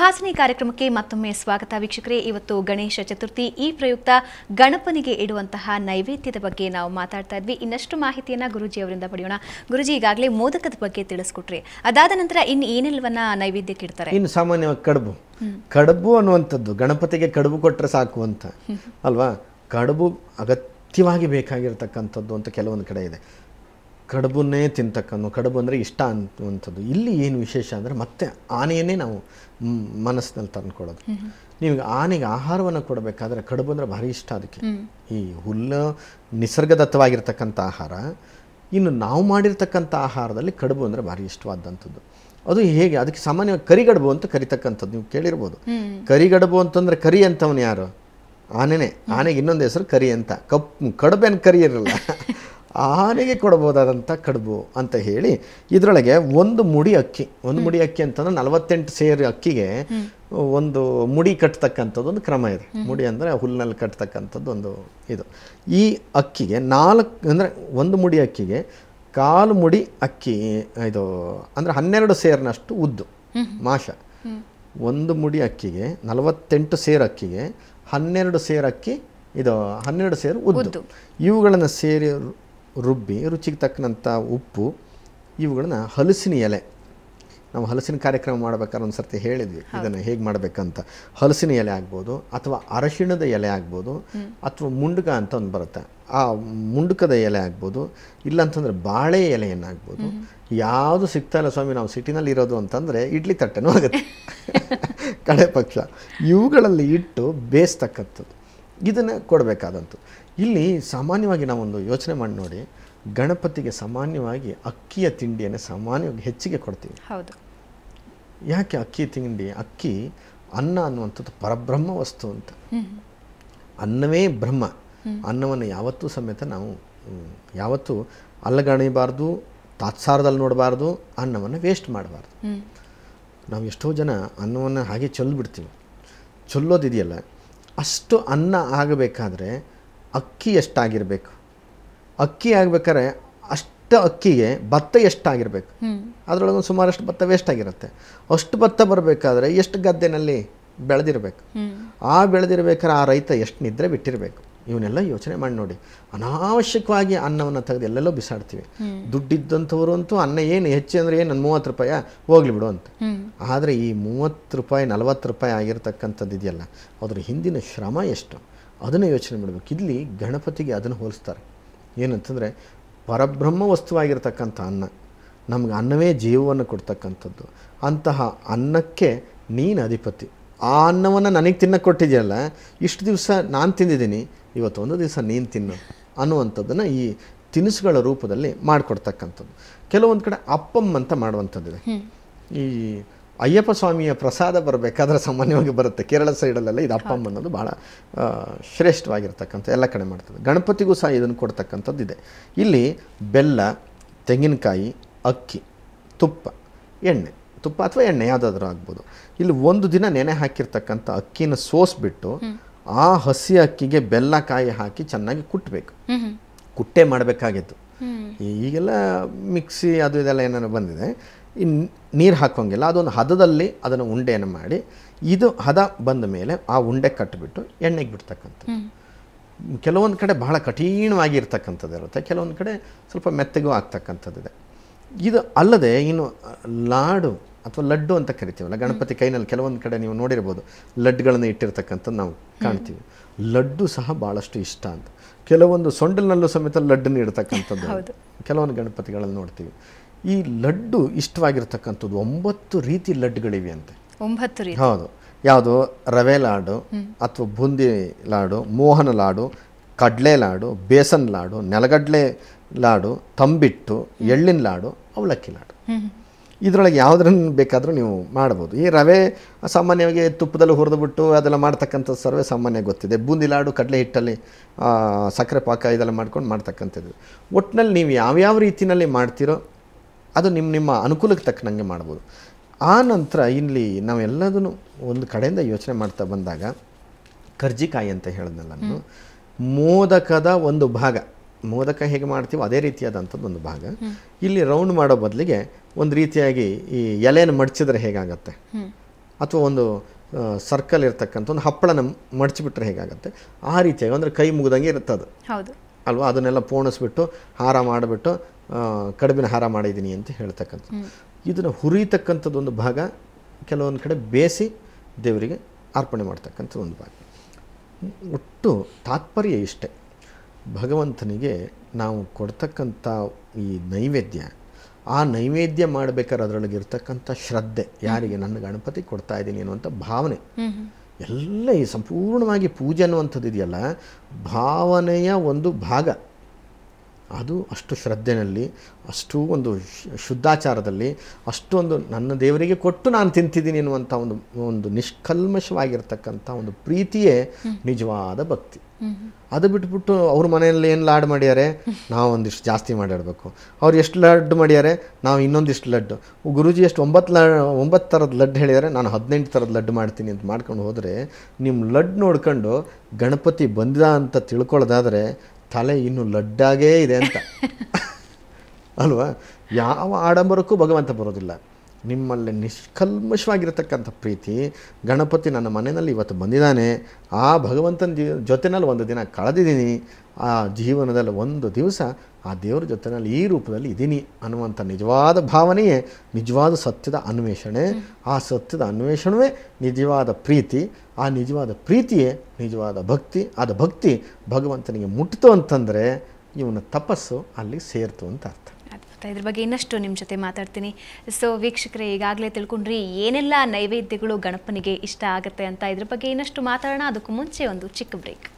ಸುಹಾಸಿನಿ ಕಾರ್ಯಕ್ರಮಕ್ಕೆ ಮತ್ತೊಮ್ಮೆ ಸ್ವಾಗತ ವೀಕ್ಷಕರೇ. ಇವತ್ತು ಗಣೇಶ ಚತುರ್ಥಿ. ಈ ಪ್ರಯುಕ್ತ ಗಣಪನಿಗೆ ಇಡುವಂತಹ ನೈವೇದ್ಯದ ಬಗ್ಗೆ ನಾವು ಮಾತಾಡ್ತಾ ಇದ್ವಿ. ಇನ್ನಷ್ಟು ಮಾಹಿತಿಯನ್ನ ಗುರುಜಿ ಅವರಿಂದ ಪಡೆಯೋಣ. ಗುರುಜಿ, ಈಗಾಗಲೇ ಮೋದಕದ ಬಗ್ಗೆ ತಿಳಿಸ್ಕೊಟ್ರಿ. ಅದಾದ ನಂತರ ಇನ್ನು ಏನೆಲ್ಲವನ್ನ ನೈವೇದ್ಯಕ್ಕೆ ಇಡ್ತಾರೆ? ಇನ್ನು ಸಾಮಾನ್ಯವಾಗಿ ಕಡುಬು ಅನ್ನುವಂಥದ್ದು ಗಣಪತಿಗೆ ಕಡುಬು ಕೊಟ್ಟರೆ ಸಾಕು ಅಂತ ಅಲ್ವಾ. ಕಡುಬು ಅಗತ್ಯವಾಗಿ ಬೇಕಾಗಿರ್ತಕ್ಕಂಥದ್ದು ಅಂತ ಕೆಲವೊಂದು ಕಡೆ ಇದೆ. ಕಡುಬನ್ನೇ ತಿಂತಕ್ಕನ್ನು, ಕಡುಬು ಅಂದರೆ ಇಷ್ಟ ಅನ್ನುವಂಥದ್ದು. ಇಲ್ಲಿ ಏನು ವಿಶೇಷ ಅಂದರೆ ಮತ್ತೆ ಆನೆಯನ್ನೇ ನಾವು ಮನಸ್ಸಿನಲ್ಲಿ ತಂದುಕೊಡೋದು. ನೀವು ಆನೆಗೆ ಆಹಾರವನ್ನು ಕೊಡಬೇಕಾದ್ರೆ ಕಡುಬು ಅಂದರೆ ಭಾರಿ ಇಷ್ಟ ಅದಕ್ಕೆ. ಈ ಹುಲ್ಲು ನಿಸರ್ಗದತ್ತವಾಗಿರ್ತಕ್ಕಂಥ ಆಹಾರ, ಇನ್ನು ನಾವು ಮಾಡಿರ್ತಕ್ಕಂಥ ಆಹಾರದಲ್ಲಿ ಕಡುಬು ಅಂದರೆ ಭಾರಿ ಇಷ್ಟವಾದಂಥದ್ದು. ಅದು ಹೇಗೆ, ಅದಕ್ಕೆ ಸಾಮಾನ್ಯವಾಗಿ ಕರಿಗಡುಬು ಅಂತ ಕರಿತಕ್ಕಂಥದ್ದು ನೀವು ಕೇಳಿರ್ಬೋದು. ಕರಿಗಡುಬು ಅಂತಂದರೆ ಕರಿ ಅಂತವನು ಯಾರು? ಆನೆನೇ. ಆನೆಗೆ ಇನ್ನೊಂದು ಹೆಸರು ಕರಿ ಅಂತ. ಕಡುಬೇನು ಕರಿ ಇರಲ್ಲ, ಆನೆಗೆ ಕೊಡಬಹುದಾದಂಥ ಕಡುಬು ಅಂತ ಹೇಳಿ ಇದರೊಳಗೆ ಒಂದು ಮುಡಿ ಅಕ್ಕಿ ಅಂತಂದ್ರೆ 48 ಸೇರು ಅಕ್ಕಿಗೆ ಒಂದು ಮುಡಿ ಕಟ್ಟತಕ್ಕಂಥದ್ದು ಒಂದು ಕ್ರಮ ಇದೆ. ಮುಡಿ ಅಂದರೆ ಹುಲ್ಲಿನಲ್ಲಿ ಕಟ್ಟತಕ್ಕಂಥದ್ದು ಒಂದು ಇದು. ಈ ಅಕ್ಕಿಗೆ 4 ಅಂದರೆ ಒಂದು ಮುಡಿ ಅಕ್ಕಿಗೆ 1/4 ಮುಡಿ ಅಕ್ಕಿ, ಇದು ಅಂದರೆ 12 ಸೇರಿನಷ್ಟು ಉದ್ದು ಮಾಷ. ಒಂದು ಮುಡಿ ಅಕ್ಕಿಗೆ 48 ಸೇರು ಅಕ್ಕಿಗೆ 12 ಸೇರು ಅಕ್ಕಿ, ಇದು 12 ಸೇರು ಉದ್ದು. ಇವುಗಳನ್ನು ಸೇರಿ ರುಬ್ಬಿ ರುಚಿಗೆ ತಕ್ಕಂಥ ಉಪ್ಪು, ಇವುಗಳನ್ನ ಹಲಸಿನ ಎಲೆ, ನಾವು ಹಲಸಿನ ಕಾರ್ಯಕ್ರಮ ಮಾಡ್ಬೇಕಾದ್ರೆ ಒಂದು ಸರ್ತಿ ಹೇಳಿದ್ವಿ ಇದನ್ನು ಹೇಗೆ ಮಾಡಬೇಕಂತ. ಹಲಸಿನ ಎಲೆ ಆಗ್ಬೋದು, ಅಥವಾ ಅರಶಿಣದ ಎಲೆ ಆಗ್ಬೋದು, ಅಥವಾ ಮುಂಡುಕ ಅಂತ ಒಂದು ಬರುತ್ತೆ, ಆ ಮುಂಡುಕದ ಎಲೆ ಆಗ್ಬೋದು, ಇಲ್ಲಾಂತಂದರೆ ಬಾಳೆ ಎಲೆಯನ್ನಾಗ್ಬೋದು. ಯಾವುದು ಸಿಗ್ತಾ ಇಲ್ಲ ಸ್ವಾಮಿ, ನಾವು ಸಿಟಿನಲ್ಲಿ ಇರೋದು ಅಂತಂದರೆ ಇಡ್ಲಿ ತಟ್ಟೆನೂ ಆಗುತ್ತೆ ಕಡೆ ಪಕ್ಷ. ಇವುಗಳಲ್ಲಿ ಇಟ್ಟು ಬೇಯಿಸ್ತಕ್ಕಂಥದ್ದು, ಇದನ್ನು ಕೊಡಬೇಕಾದಂಥದ್ದು. ಇಲ್ಲಿ ಸಾಮಾನ್ಯವಾಗಿ ನಾವೊಂದು ಯೋಚನೆ ಮಾಡಿ ನೋಡಿ, ಗಣಪತಿಗೆ ಸಾಮಾನ್ಯವಾಗಿ ಅಕ್ಕಿಯ ತಿಂಡಿಯನ್ನು ಸಾಮಾನ್ಯವಾಗಿ ಹೆಚ್ಚಿಗೆ ಕೊಡ್ತೀವಿ. ಹೌದು. ಯಾಕೆ ಅಕ್ಕಿ ತಿಂಡಿ? ಅಕ್ಕಿ ಅನ್ನ ಅನ್ನುವಂಥದ್ದು ಪರಬ್ರಹ್ಮ ವಸ್ತು ಅಂತ. ಅನ್ನವೇ ಬ್ರಹ್ಮ. ಅನ್ನವನ್ನು ಯಾವತ್ತೂ ಸಮೇತ ನಾವು ಯಾವತ್ತೂ ಅಲ್ಲಗಣಿಬಾರ್ದು, ತಾತ್ಸಾರದಲ್ಲಿ ನೋಡಬಾರ್ದು, ಅನ್ನವನ್ನು ವೇಸ್ಟ್ ಮಾಡಬಾರ್ದು. ನಾವು ಎಷ್ಟೋ ಜನ ಅನ್ನವನ್ನು ಹಾಗೆ ಚೆಲ್ಬಿಡ್ತೀವಿ. ಚೆಲ್ಲೋದಿದೆಯಲ್ಲ, ಅಷ್ಟು ಅನ್ನ ಆಗಬೇಕಾದ್ರೆ ಅಕ್ಕಿ ಎಷ್ಟಾಗಿರಬೇಕು, ಅಕ್ಕಿ ಆಗಬೇಕಾದ್ರೆ ಅಷ್ಟು ಅಕ್ಕಿಗೆ ಭತ್ತ ಎಷ್ಟಾಗಿರಬೇಕು, ಅದರೊಳಗೆ ಸುಮಾರಷ್ಟು ಭತ್ತ ವೇಸ್ಟ್ ಆಗಿರುತ್ತೆ. ಅಷ್ಟು ಭತ್ತ ಬರಬೇಕಾದ್ರೆ ಎಷ್ಟು ಗದ್ದೆನಲ್ಲಿ ಬೆಳೆದಿರಬೇಕು, ಆ ಬೆಳೆದಿರ್ಬೇಕಾದ್ರೆ ಆ ರೈತ ಎಷ್ಟು ನಿದ್ರೆ ಬಿಟ್ಟಿರಬೇಕು. ಇವನ್ನೆಲ್ಲ ಯೋಚನೆ ಮಾಡಿ ನೋಡಿ. ಅನಾವಶ್ಯಕವಾಗಿ ಅನ್ನವನ್ನು ತೆಗೆದು ಎಲ್ಲೆಲ್ಲೋ ಬಿಸಾಡ್ತೀವಿ. ದುಡ್ಡಿದ್ದಂಥವ್ರು ಅಂತೂ ಅನ್ನ ಏನು ಹೆಚ್ಚು ಅಂದರೆ ಏನು 30 ರೂಪಾಯಿ ಹೋಗ್ಲಿ ಬಿಡು ಅಂತ. ಆದರೆ ಈ 30 ರೂಪಾಯಿ 40 ರೂಪಾಯಿ ಆಗಿರ್ತಕ್ಕಂಥದ್ದು ಇದೆಯಲ್ಲ, ಅದ್ರ ಹಿಂದಿನ ಶ್ರಮ ಎಷ್ಟು, ಅದನ್ನು ಯೋಚನೆ ಮಾಡಬೇಕು. ಇಲ್ಲಿ ಗಣಪತಿಗೆ ಅದನ್ನು ಹೋಲಿಸ್ತಾರೆ. ಏನಂತಂದರೆ ಪರಬ್ರಹ್ಮ ವಸ್ತುವಾಗಿರ್ತಕ್ಕಂಥ ಅನ್ನ, ನಮ್ಗೆ ಅನ್ನವೇ ಜೀವವನ್ನು ಕೊಡ್ತಕ್ಕಂಥದ್ದು. ಅಂತಹ ಅನ್ನಕ್ಕೆ ನೀನು ಅಧಿಪತಿ. ಆ ಅನ್ನವನ್ನು ನನಗೆ ತಿನ್ನಕ್ಕೆ ಕೊಟ್ಟಿದೆಯಲ್ಲ, ಇಷ್ಟು ದಿವಸ ನಾನು ತಿಂದಿದ್ದೀನಿ, ಇವತ್ತೊಂದು ದಿವಸ ನೀನು ತಿನ್ನು ಅನ್ನುವಂಥದ್ದನ್ನು ಈ ತಿನಿಸುಗಳ ರೂಪದಲ್ಲಿ ಮಾಡಿಕೊಡ್ತಕ್ಕಂಥದ್ದು. ಕೆಲವೊಂದು ಕಡೆ ಅಪ್ಪಮ್ ಅಂತ ಮಾಡುವಂಥದ್ದಿದೆ. ಈ ಅಯ್ಯಪ್ಪ ಸ್ವಾಮಿಯ ಪ್ರಸಾದ ಬರಬೇಕಾದ್ರೆ ಸಾಮಾನ್ಯವಾಗಿ ಬರುತ್ತೆ. ಕೇರಳ ಸೈಡಲ್ಲೆಲ್ಲ ಇದು ಅಪ್ಪಮ್ ಅನ್ನೋದು ಭಾಳ ಶ್ರೇಷ್ಠವಾಗಿರ್ತಕ್ಕಂಥ, ಎಲ್ಲ ಕಡೆ ಮಾಡ್ತದೆ. ಗಣಪತಿಗೂ ಸಹ ಇದನ್ನು ಕೊಡ್ತಕ್ಕಂಥದ್ದಿದೆ. ಇಲ್ಲಿ ಬೆಲ್ಲ, ತೆಂಗಿನಕಾಯಿ, ಅಕ್ಕಿ, ತುಪ್ಪ, ಎಣ್ಣೆ, ತುಪ್ಪ ಅಥವಾ ಎಣ್ಣೆ ಯಾವುದಾದ್ರೂ ಆಗ್ಬೋದು. ಇಲ್ಲಿ ಒಂದು ದಿನ ನೆನೆ ಹಾಕಿರ್ತಕ್ಕಂಥ ಅಕ್ಕಿನ ಸೋಸ್ಬಿಟ್ಟು ಆ ಹಸಿ ಅಕ್ಕಿಗೆ ಬೆಲ್ಲ ಕಾಯಿ ಹಾಕಿ ಚೆನ್ನಾಗಿ ಕುಟ್ಟಬೇಕು. ಕುಟ್ಟೆ ಮಾಡಬೇಕಾಗಿತ್ತು. ಈಗೆಲ್ಲ ಮಿಕ್ಸಿ ಅದು ಇದೆಲ್ಲ ಏನಾರು ಬಂದಿದೆ, ನೀರು ಹಾಕೋಂಗಿಲ್ಲ. ಅದೊಂದು ಹದದಲ್ಲಿ ಅದನ್ನು ಉಂಡೆಯನ್ನು ಮಾಡಿ, ಇದು ಹದ ಬಂದ ಮೇಲೆ ಆ ಉಂಡೆ ಕಟ್ಟಿಬಿಟ್ಟು ಎಣ್ಣೆಗೆ ಬಿಡ್ತಕ್ಕಂಥದ್ದು. ಕೆಲವೊಂದು ಕಡೆ ಬಹಳ ಕಠಿಣವಾಗಿರ್ತಕ್ಕಂಥದ್ದು ಇರುತ್ತೆ, ಕೆಲವೊಂದು ಕಡೆ ಸ್ವಲ್ಪ ಮೆತ್ತಗೂ ಆಗ್ತಕ್ಕಂಥದ್ದಿದೆ. ಇದು ಅಲ್ಲದೆ ಇನ್ನು ಲಾಡು ಅಥವಾ ಲಡ್ಡು ಅಂತ ಕರಿತೀವಲ್ಲ ಗಣಪತಿ ಕೈನಲ್ಲಿ, ಕೆಲವೊಂದು ಕಡೆ ನೀವು ನೋಡಿರ್ಬೋದು ಲಡ್ಡುಗಳನ್ನು ಇಟ್ಟಿರ್ತಕ್ಕಂಥದ್ದು ನಾವು ಕಾಣ್ತೀವಿ. ಲಡ್ಡು ಸಹ ಭಾಳಷ್ಟು ಇಷ್ಟ ಅಂತ. ಕೆಲವೊಂದು ಸೊಂಡಲ್ನಲ್ಲೂ ಸಮೇತ ಲಡ್ಡನ್ನು ಇಡ್ತಕ್ಕಂಥದ್ದು ಕೆಲವೊಂದು ಗಣಪತಿಗಳಲ್ಲಿ ನೋಡ್ತೀವಿ. ಈ ಲಡ್ಡು ಇಷ್ಟವಾಗಿರ್ತಕ್ಕಂಥದ್ದು 9 ರೀತಿ ಲಡ್ಡುಗಳಿವೆ ಅಂತೆ. 9 ರೀತಿ? ಹೌದು. ಯಾವುದು? ರವೆ ಲಾಡು ಅಥವಾ ಬೂಂದಿ ಲಾಡು, ಮೋಹನ ಲಾಡು, ಕಡಲೆ ಲಾಡು, ಬೇಸನ್ ಲಾಡು, ನೆಲಗಡಲೆ ಲಾಡು, ತಂಬಿಟ್ಟು, ಎಳ್ಳಿನ ಲಾಡು, ಅವಲಕ್ಕಿ ಲಾಡು. ಇದರೊಳಗೆ ಯಾವುದನ್ನು ಬೇಕಾದರೂ ನೀವು ಮಾಡ್ಬೋದು. ಈ ರವೆ ಸಾಮಾನ್ಯವಾಗಿ ತುಪ್ಪದಲ್ಲಿ ಹುರಿದುಬಿಟ್ಟು ಅದೆಲ್ಲ ಮಾಡ್ತಕ್ಕಂಥದ್ದು ಸರ್ವೇ ಸಾಮಾನ್ಯ ಗೊತ್ತಿದೆ. ಬೂಂದಿ ಲಾಡು ಕಡಲೆ ಹಿಟ್ಟಲ್ಲಿ ಸಕ್ಕರೆ ಪಾಕ ಇದೆಲ್ಲ ಮಾಡ್ಕೊಂಡು ಮಾಡ್ತಕ್ಕಂಥದ್ದು. ಒಟ್ಟಿನಲ್ಲಿ ನೀವು ಯಾವ್ಯಾವ ರೀತಿಯಲ್ಲಿ ಮಾಡ್ತೀರೋ ಅದು ನಿಮ್ಮ ಅನುಕೂಲಕ್ಕೆ ತಕ್ಕನಂಗೆ ಮಾಡ್ಬೋದು. ಆ ನಂತರ ಇಲ್ಲಿ ನಾವೆಲ್ಲದನ್ನು ಒಂದು ಕಡೆಯಿಂದ ಯೋಚನೆ ಮಾಡ್ತಾ ಬಂದಾಗ ಕರ್ಜಿಕಾಯಿ ಅಂತ ಹೇಳಿದ್ನಲ್ಲ ನಾನು, ಮೋದಕದ ಒಂದು ಭಾಗ, ಮೋದಕ ಹೇಗೆ ಮಾಡ್ತೀವೋ ಅದೇ ರೀತಿಯಾದಂಥದ್ದು ಒಂದು ಭಾಗ. ಇಲ್ಲಿ ರೌಂಡ್ ಮಾಡೋ ಬದಲಿಗೆ ಒಂದು ರೀತಿಯಾಗಿ ಈ ಎಲೆಯನ್ನು ಮಡಚಿದ್ರೆ ಹೇಗಾಗತ್ತೆ, ಅಥವಾ ಒಂದು ಸರ್ಕಲ್ ಇರ್ತಕ್ಕಂಥ ಒಂದು ಹಪ್ಪಳನ ಮಡಚಿಬಿಟ್ರೆ ಹೇಗಾಗುತ್ತೆ ಆ ರೀತಿಯಾಗಿ ಅಂದರೆ ಕೈ ಮುಗಿದಂಗೆ ಇರುತ್ತೆ ಅದು ಹೌದು ಅಲ್ವಾ. ಅದನ್ನೆಲ್ಲ ಪೋಣಿಸ್ಬಿಟ್ಟು ಹಾರ ಮಾಡಿಬಿಟ್ಟು ಕಡುಬಿನ ಹಾರ ಮಾಡಿದ್ದೀನಿ ಅಂತ ಹೇಳ್ತಕ್ಕಂಥ ಇದನ್ನು ಹುರಿತಕ್ಕಂಥದ್ದು ಒಂದು ಭಾಗ, ಕೆಲವೊಂದು ಕಡೆ ಬೇಯಿಸಿ ದೇವರಿಗೆ ಅರ್ಪಣೆ ಮಾಡ್ತಕ್ಕಂಥ ಒಂದು ಭಾಗ. ಒಟ್ಟು ತಾತ್ಪರ್ಯ ಇಷ್ಟೇ, ಭಗವಂತನಿಗೆ ನಾವು ಕೊಡ್ತಕ್ಕಂಥ ಈ ನೈವೇದ್ಯ, ಆ ನೈವೇದ್ಯ ಮಾಡಬೇಕಾದ್ರೆ ಅದರೊಳಗಿರ್ತಕ್ಕಂಥ ಶ್ರದ್ಧೆ, ಯಾರಿಗೆ ನನ್ನ ಗಣಪತಿ ಕೊಡ್ತಾ ಇದ್ದೀನಿ ಅನ್ನುವಂಥ ಭಾವನೆ ಎಲ್ಲ ಈ ಸಂಪೂರ್ಣವಾಗಿ ಪೂಜೆ ಅನ್ನುವಂಥದ್ದು ಇದೆಯಲ್ಲ, ಭಾವನೆಯ ಒಂದು ಭಾಗ ಅದು. ಅಷ್ಟು ಶ್ರದ್ಧೆಯಲ್ಲಿ, ಅಷ್ಟು ಒಂದು ಶುದ್ಧಾಚಾರದಲ್ಲಿ, ಅಷ್ಟೊಂದು ನನ್ನ ದೇವರಿಗೆ ಕೊಟ್ಟು ನಾನು ತಿಂತಿದ್ದೀನಿ ಅನ್ನುವಂಥ ಒಂದು ನಿಷ್ಕಲ್ಮಶವಾಗಿರ್ತಕ್ಕಂಥ ಒಂದು ಪ್ರೀತಿಯೇ ನಿಜವಾದ ಭಕ್ತಿ. ಅದು ಬಿಟ್ಬಿಟ್ಟು ಅವ್ರ ಮನೆಯಲ್ಲಿ ಏನು ಲಾಡ್ ಮಾಡ್ಯಾರೆ, ನಾವು ಒಂದಿಷ್ಟು ಜಾಸ್ತಿ ಮಾಡಿಡಬೇಕು, ಅವ್ರು ಎಷ್ಟು ಲಡ್ಡು ಮಾಡ್ಯಾರೆ, ನಾವು ಇನ್ನೊಂದಿಷ್ಟು ಲಡ್ಡು, ಗುರೂಜಿ ಎಷ್ಟು 9 ಥರದ ಲಡ್ಡು ಹೇಳಿದ್ದಾರೆ, ನಾನು 18 ಥರದ ಲಡ್ಡು ಮಾಡ್ತೀನಿ ಅಂತ ಮಾಡ್ಕೊಂಡು ಹೋದರೆ, ನಿಮ್ಮ ಲಡ್ಡು ನೋಡ್ಕೊಂಡು ಗಣಪತಿ ಬಂದ ಅಂತ ತಿಳ್ಕೊಳ್ಳೋದಾದರೆ ತಲೆ ಇನ್ನು ಲಡ್ಡಾಗೇ ಇದೆ ಅಂತ ಅಲ್ವಾ. ಯಾವ ಆಡಂಬರಕ್ಕೂ ಭಗವಂತ ಬರೋದಿಲ್ಲ. ನಿಮ್ಮಲ್ಲಿ ನಿಷ್ಕಲ್ಮಶವಾಗಿರತಕ್ಕಂಥ ಪ್ರೀತಿ, ಗಣಪತಿ ನನ್ನ ಮನೆಯಲ್ಲಿ ಇವತ್ತು ಬಂದಿದ್ದಾನೆ, ಆ ಭಗವಂತನ ಜೊತೆನಲ್ಲಿ ಒಂದು ದಿನ ಕಳೆದಿದ್ದೀನಿ, ಆ ಜೀವನದಲ್ಲಿ ಒಂದು ದಿವಸ ಆ ದೇವರ ಜೊತೆಯಲ್ಲಿ ಈ ರೂಪದಲ್ಲಿ ಇದ್ದೀನಿ ಅನ್ನುವಂಥ ನಿಜವಾದ ಭಾವನೆಯೇ ನಿಜವಾದ ಸತ್ಯದ ಅನ್ವೇಷಣೆ. ಆ ಸತ್ಯದ ಅನ್ವೇಷಣವೇ ನಿಜವಾದ ಪ್ರೀತಿ, ಆ ನಿಜವಾದ ಪ್ರೀತಿಯೇ ನಿಜವಾದ ಭಕ್ತಿ. ಆದ ಭಕ್ತಿ ಭಗವಂತನಿಗೆ ಮುಟ್ಟಿತು ಅಂತಂದರೆ ಇವನ ತಪಸ್ಸು ಅಲ್ಲಿ ಸೇರ್ತು ಅಂತ ಅರ್ಥ. ಇದ್ರ ಬಗ್ಗೆ ಇನ್ನಷ್ಟು ನಿಮ್ಮ ಜೊತೆ ಮಾತಾಡ್ತೀನಿ. ಸೊ ವೀಕ್ಷಕರೇ, ಈಗಾಗಲೇ ತಿಳ್ಕೊಂಡ್ರಿ ಏನೆಲ್ಲ ನೈವೇದ್ಯಗಳು ಗಣಪನಿಗೆ ಇಷ್ಟ ಆಗುತ್ತೆ ಅಂತ. ಇದ್ರ ಬಗ್ಗೆ ಇನ್ನಷ್ಟು ಮಾತಾಡೋಣ. ಅದಕ್ಕೂ ಮುಂಚೆ ಒಂದು ಚಿಕ್ಕ ಬ್ರೇಕ್.